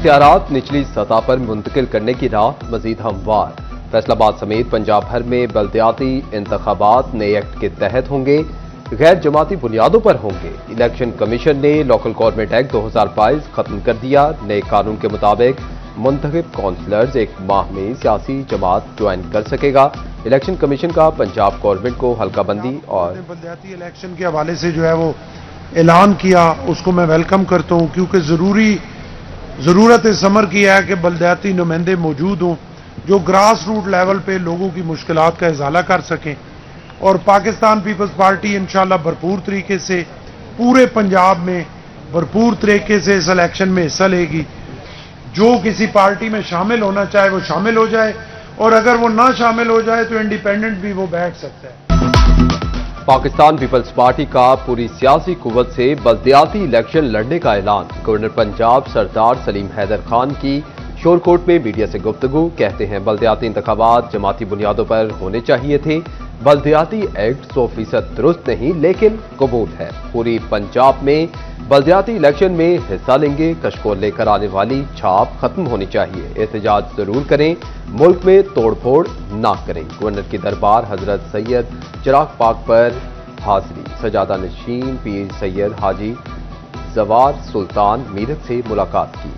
इख्तियारात निचली सतह पर मुंतकिल करने की राह मजीद हमवार। फैसलाबाद समेत पंजाब भर में बल्दियाती इंतखाबात नए एक्ट के तहत होंगे, गैर जमाती बुनियादों पर होंगे। इलेक्शन कमीशन ने लोकल गवर्नमेंट एक्ट 2022 खत्म कर दिया। नए कानून के मुताबिक मुंतखब काउंसलर्स एक माह में सियासी जमात ज्वाइन कर सकेगा। इलेक्शन कमीशन का पंजाब गवर्नमेंट को हल्का बंदी और बल्दियाती इलेक्शन के हवाले से जो है वो ऐलान किया, उसको मैं वेलकम करता हूं, क्योंकि ज़रूरत इस अमर की है कि बल्दियाती नुमाइंदे मौजूद हों जो ग्रास रूट लेवल पे लोगों की मुश्किलात का इजाला कर सकें। और पाकिस्तान पीपल्स पार्टी इंशाल्लाह भरपूर तरीके से पूरे पंजाब में भरपूर तरीके से इस इलेक्शन में हिस्सा लेगी। जो किसी पार्टी में शामिल होना चाहे वो शामिल हो जाए, और अगर वो ना शामिल हो जाए तो इंडिपेंडेंट भी वो बैठ सकता है। पाकिस्तान पीपल्स पार्टी का पूरी सियासी कुव्वत से बल्दियाती इलेक्शन लड़ने का ऐलान। गवर्नर पंजाब सरदार सलीम हैदर खान की शोरकोट में मीडिया से गुफ्तगू। कहते हैं बल्दियाती इंतखाबात जमाती बुनियादों पर होने चाहिए थे। बल्दियाती एक्ट 100% दुरुस्त नहीं लेकिन कबूल है। पूरी पंजाब में बल्दियाती इलेक्शन में हिस्सा लेंगे। कशकोल लेकर आने वाली छाप खत्म होनी चाहिए। एहतजाज जरूर करें, मुल्क में तोड़फोड़ ना करें। गवर्नर की दरबार हजरत सैयद चिराग पाक पर हाजिरी। सजादा नशीन पीर सैयद हाजी जवार सुल्तान मीरठ से मुलाकात की।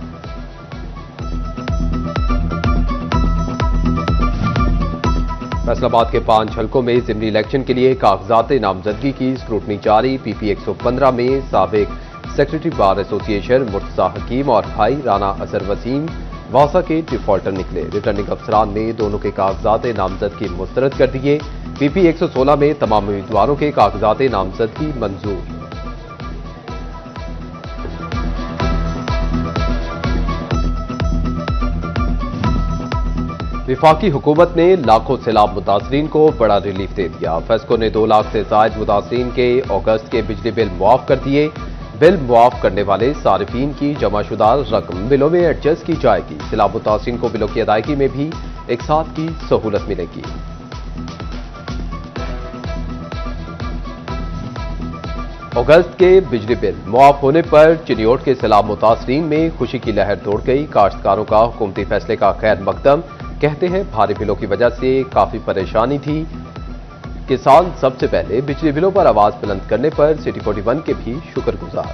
फैसलाबाद के 5 हलकों में ज़िमनी इलेक्शन के लिए कागजात नामजदगी की स्क्रूटनी जारी। पीपी 115 में साबिक सेक्रेटरी बार एसोसिएशन मुर्तजा हकीम और भाई राना असर वसीम वासा के डिफॉल्टर निकले। रिटर्निंग अफसरान ने दोनों के कागजात नामजदगी मुस्तरद कर दिए। पीपी 116 में तमाम उम्मीदवारों के कागजात नामजदगी मंजूर। विफाकी हुकूमत ने लाखों सैलाब मुतासरीन को बड़ा रिलीफ दे दिया। फेस्को ने 2 लाख से जायद मुतासरीन के अगस्त के बिजली बिल मुआफ कर दिए। बिल मुआफ करने वाले सारिफीन की जमाशुदा रकम बिलों में एडजस्ट की जाएगी। सैलाब मुतासरीन को बिलों की अदायगी में भी एक साथ की सहूलत मिलेगी। अगस्त के बिजली बिल मुआफ होने पर चिनियोट के सैलाब मुतासरीन में खुशी की लहर दौड़ गई। काश्तकारों का हुकूमती फैसले का खैर मकदम। कहते हैं भारी बिलों की वजह से काफी परेशानी थी। किसान सबसे पहले बिजली बिलों पर आवाज बुलंद करने पर सिटी 41 के भी शुक्रगुजार।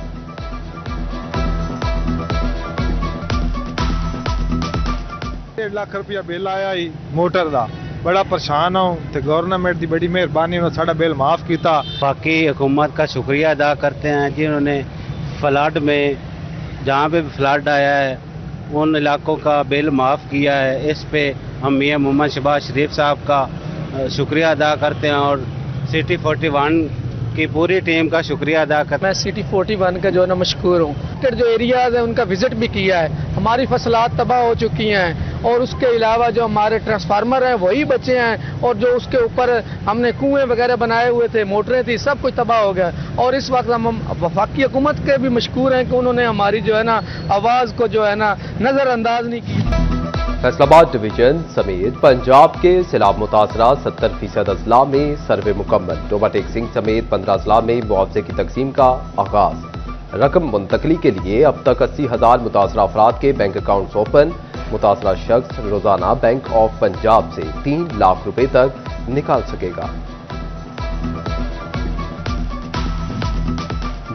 1.5 लाख रुपया बिल आया ही मोटर का। बड़ा परेशान हूं ते गवर्नमेंट की बड़ी मेहरबानी उन्होंने साड़ा बिल माफ किया। बाकी हुकूमत का शुक्रिया अदा करते हैं जिन्होंने फ्लड में जहां पे भी फ्लड आया है उन इलाकों का बिल माफ़ किया है। इस पे हम मियां मोहम्मद शहबाज शरीफ साहब का शुक्रिया अदा करते हैं और सिटी 41 की पूरी टीम का शुक्रिया अदा करते हैं। मैं सिटी 41 का जो है ना मशहूर हूँ। जो एरियाज है उनका विजिट भी किया है। हमारी फसलात तबाह हो चुकी हैं और उसके अलावा जो हमारे ट्रांसफार्मर हैं वही बचे हैं, और जो उसके ऊपर हमने कुएं वगैरह बनाए हुए थे, मोटरें थी, सब कुछ तबाह हो गया। और इस वक्त हम वफाकी हुकूमत के भी मशकूर हैं कि उन्होंने हमारी जो है ना आवाज़ को जो है ना नज़रअंदाज नहीं की। फैसलाबाद डिवीजन समेत पंजाब के सैलाब मुतासरा 70% अजला में सर्वे मुकम्मल। डोबा टेक सिंह समेत 15 अजला में मुआवजे की तकसीम का आगाज। रकम मुंतकली के लिए अब तक 80,000 मुतासरा अफराद के बैंक अकाउंट्स ओपन। मुतासरा शख्स रोजाना बैंक ऑफ पंजाब से 3 लाख रुपए तक निकाल सकेगा।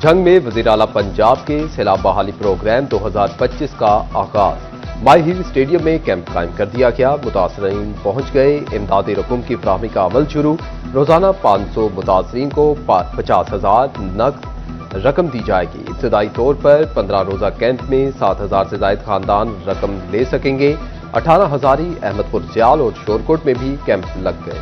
जंग में वजीर आला पंजाब के सैलाब बहाली प्रोग्राम 2025 का आगाज। माई हिल स्टेडियम में कैंप कायम कर दिया गया। मुतासरीन पहुंच गए। इमदादी रकूम की फराहमी का अमल शुरू। रोजाना 500 मुतासरीन को 50,000 नकद रकम दी जाएगी। इब्तदाई तौर पर 15 रोजा कैंप में 7,000 से जायद खानदान रकम ले सकेंगे। 18 हजारी अहमदपुर सियाल और शोरकोट में भी कैंप लग गए।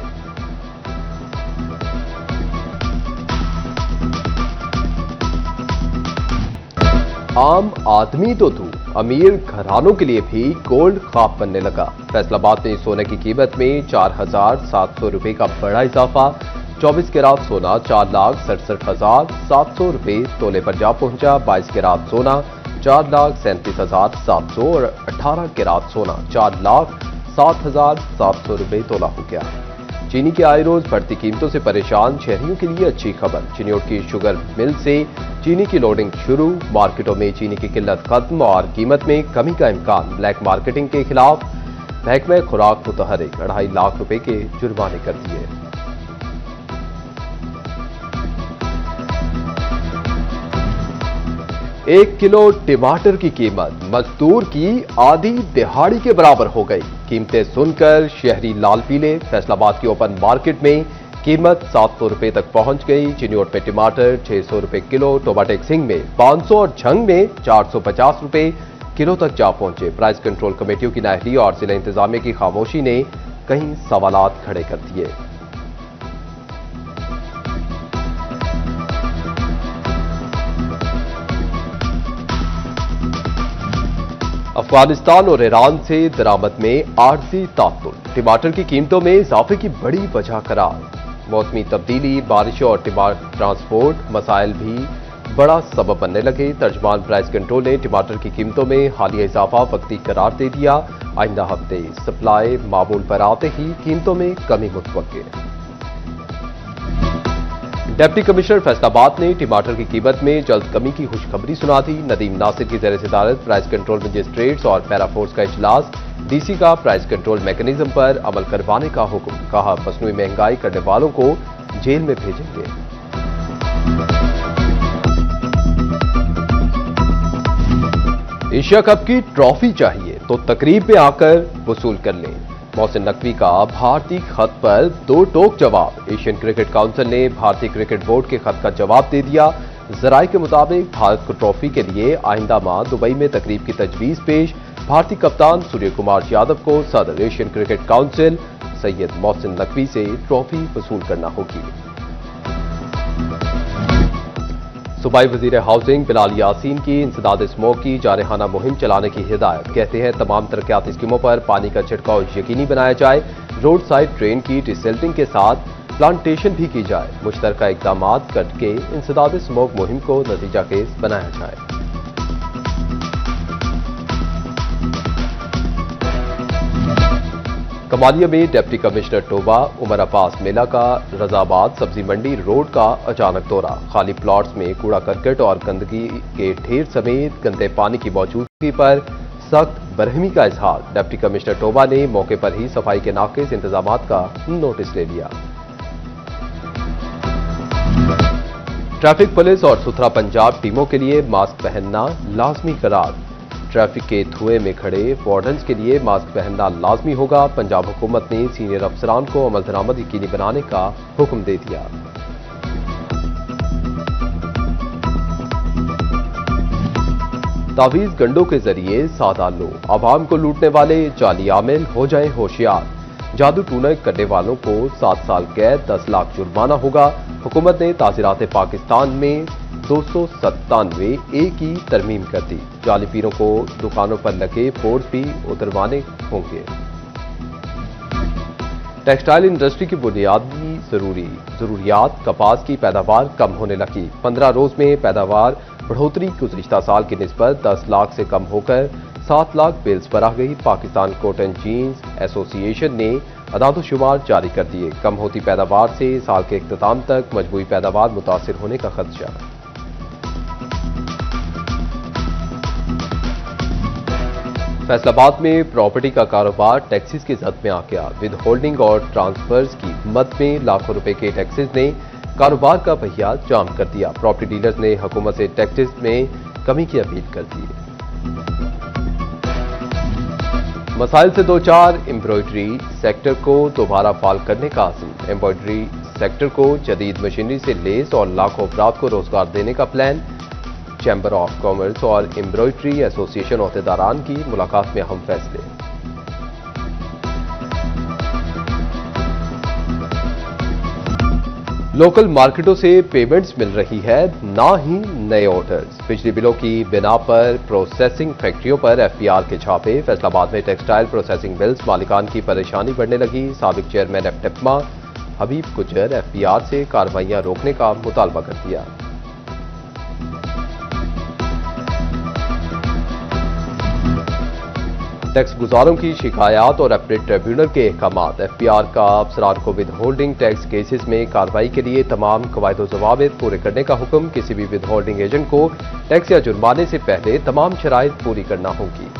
आम आदमी तो तू अमीर घरानों के लिए भी गोल्ड ख्वाब बनने लगा। फैसलाबाद में सोने की कीमत में 4,700 रुपए का बड़ा इजाफा। 24 कैरात सोना 4,67,700 रुपए तोले पर जा पहुंचा। 22 कैरात सोना 4,37,700 और 18 कैरात सोना 4,07,700 रुपए तोला हो गया। चीनी के आए रोज बढ़ती कीमतों से परेशान शहरियों के लिए अच्छी खबर। चिन्योट की शुगर मिल से चीनी की लोडिंग शुरू। मार्केटों में चीनी की किल्लत खत्म और कीमत में कमी का इम्कान। ब्लैक मार्केटिंग के खिलाफ महकमे खुराक मुतहरिक 2.5 लाख रुपए के जुर्माने कर दिए। एक किलो टमाटर की कीमत मजदूर की आधी दिहाड़ी के बराबर हो गई। कीमतें सुनकर शहरी लाल पीले। फैसलाबाद की ओपन मार्केट में कीमत 700 रुपए तक पहुंच गई। चिन्योट में टमाटर 600 रुपए किलो, टोबाटेक सिंह में 500 और झंग में 450 रुपए किलो तक जा पहुंचे। प्राइस कंट्रोल कमेटियों की नाअहली और जिला इंतजामिया की खामोशी ने कई सवालात खड़े कर दिए। अफगानिस्तान और ईरान से दरामद में आर्जी तातुल। टमाटर की कीमतों में इजाफे की बड़ी वजह करार। मौसमी तब्दीली, बारिशों और ट्रांसपोर्ट मसाइल भी बड़ा सबब बनने लगे। तर्जमान प्राइस कंट्रोल ने टमाटर की कीमतों में हालिया इजाफा वक्ती करार दे दिया। आइंदा हफ्ते सप्लाई मामूल पर आते ही कीमतों में कमी मुतवक्के। डिप्टी कमिश्नर फैसलाबाद ने टमाटर की कीमत में जल्द कमी की खुशखबरी सुना दी। नदीम नासिर की ज़ेर सदारत प्राइस कंट्रोल मजिस्ट्रेट्स और पैराफोर्स का इजलास। डीसी का प्राइस कंट्रोल मैकेनिज्म पर अमल करवाने का हुक्म। कहा मसनूई महंगाई करने वालों को जेल में भेजेंगे। एशिया कप की ट्रॉफी चाहिए तो तकरीब में आकर वसूल कर लें। मोहसिन नकवी का भारतीय खत पर दो टोक जवाब। एशियन क्रिकेट काउंसिल ने भारतीय क्रिकेट बोर्ड के खत का जवाब दे दिया। जराये के मुताबिक भारत को ट्रॉफी के लिए आइंदा माह दुबई में तकरीब की तजवीज पेश। भारतीय कप्तान सूर्य कुमार यादव को सदर Asian cricket council Syed Mohsin Naqvi से ट्रॉफी वसूल करना होगी। सूबाई वजीर हाउसिंग बिलाल यासीन की इंसदाद स्मोक की जारहाना मुहिम चलाने की हिदायत। कहते हैं तमाम तरक्याती स्कीमों पर पानी का छिड़काव यकीनी बनाया जाए। रोड साइड ड्रेन की डिसिल्टिंग के साथ प्लांटेशन भी की जाए। मुश्तरका इकदाम करके इंसदाद स्मोक मुहिम को नतीजा केस बनाया जाए। कमालिया में डिप्टी कमिश्नर टोबा उमर अब्बास मेला का रजाबाद सब्जी मंडी रोड का अचानक दौरा। खाली प्लॉट्स में कूड़ा करकट और गंदगी के ढेर समेत गंदे पानी की मौजूदगी पर सख्त बरहमी का इजहार। डिप्टी कमिश्नर टोबा ने मौके पर ही सफाई के नाकिस इंतजामात का नोटिस ले लिया। ट्रैफिक पुलिस और सुथरा पंजाब टीमों के लिए मास्क पहनना लाजमी करार। ट्रैफिक के धुएं में खड़े वार्डन्स के लिए मास्क पहनना लाजमी होगा। पंजाब हुकूमत ने सीनियर अफसरान को अमल दरामद यकीनी बनाने का हुक्म दे दिया। तावीज गंडों के जरिए सादा लो, आवाम को लूटने वाले जाली आमिल हो जाएं होशियार। जादू टूना करने वालों को 7 साल कैद 10 लाख जुर्माना होगा। हुकूमत ने ताज़ीरात पाकिस्तान में 297 ए की तरमीम कर दी। जाली पीरों को दुकानों पर लगे बोर्ड भी उतरवाने होंगे। टेक्सटाइल इंडस्ट्री की बुनियादी जरूरियात कपास की पैदावार कम होने लगी। 15 रोज में पैदावार बढ़ोतरी गुज़िश्ता साल की निस्बत 10 लाख से कम होकर 7 लाख बेल्स पर आ गई। पाकिस्तान कॉटन जीन्स एसोसिएशन ने अदाद-ओ-शुमार जारी कर दिए। कम होती पैदावार से साल के इख्तिताम तक मजमूई पैदावार मुतासिर होने का खदशा। फैसलाबाद में प्रॉपर्टी का कारोबार टैक्सेस की जद में आ गया। विद होल्डिंग और ट्रांसफर्स की मद में लाखों रुपए के टैक्सेस ने कारोबार का पहिया जाम कर दिया। प्रॉपर्टी डीलर्स ने हुकूमत से टैक्सेस में कमी की अपील कर दी। मसाइल से दो चार एम्ब्रॉयडरी सेक्टर को दोबारा फाल करने का आज़म। एम्ब्रॉयडरी सेक्टर को जदीद मशीनरी से लेस और लाखों अफराद को रोजगार देने का प्लान। चैम्बर ऑफ कॉमर्स और एम्ब्रॉयडरी एसोसिएशन ओहदेदारान की मुलाकात में अहम फैसले। लोकल मार्केटों से पेमेंट्स मिल रही है, ना ही नए ऑर्डर्स। बिजली बिलों की बिना पर प्रोसेसिंग फैक्ट्रियों पर एफपीआर के छापे। फैसलाबाद में टेक्सटाइल प्रोसेसिंग मिल्स मालिकान की परेशानी बढ़ने लगी। साबिक चेयरमैन एफटेपमा हबीब गुजर एफपीआर से कार्रवाइयां रोकने का मुतालबा कर दिया। टैक्स गुजारों की शिकायत और अपडेट ट्रिब्यूनल के अहकामात। FPR का अफसरान को विद होल्डिंग टैक्स केसेस में कार्रवाई के लिए तमाम कवायद ज़वाबित पूरे करने का हुक्म। किसी भी विद होल्डिंग एजेंट को टैक्स या जुर्माने से पहले तमाम शराइत पूरी करना होगी।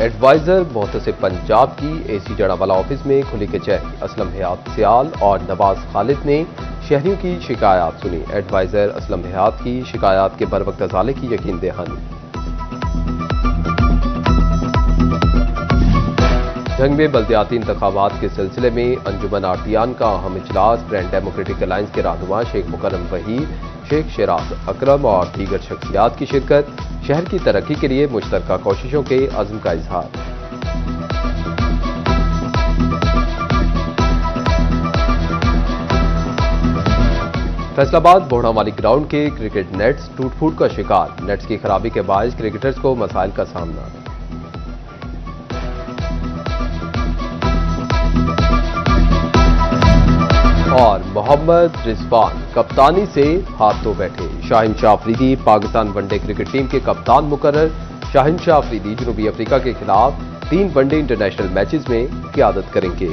एडवाइजर मोहतसिब पंजाब की AC जड़ावाला ऑफिस में खुली कचहरी। असलम हयात सियाल और नवाज खालिद ने शहरियों की शिकायत सुनी। एडवाइजर असलम हयात की शिकायत के बरवक्त अजाले की यकीन दहानी। जंग में बल्दियाती इंतखाबात के सिलसिले में अंजुमन आर्टियान का अहम इजलास। ग्रैंड डेमोक्रेटिक अलायंस के रहनुमा शेख मुकर्रम वहीद, शेख शिराज अकरम और दीगर शख्सियात की शिरकत। शहर की तरक्की के लिए मुश्तरका कोशिशों के अज़्म का इजहार। फैसलाबाद बोढ़ावाली ग्राउंड के क्रिकेट नेट्स टूट फूट का शिकार। नेट्स की खराबी के बायस क्रिकेटर्स को मसाइल का सामना। और मोहम्मद रिजवान कप्तानी से हाथ धो बैठे। Shaheen Shah Afridi Pakistan one day cricket team के कप्तान मुकर्रर। शाहिन शाह अफरीदी जनूबी अफ्रीका के खिलाफ 3 वनडे इंटरनेशनल मैचेस में क़ियादत करेंगे।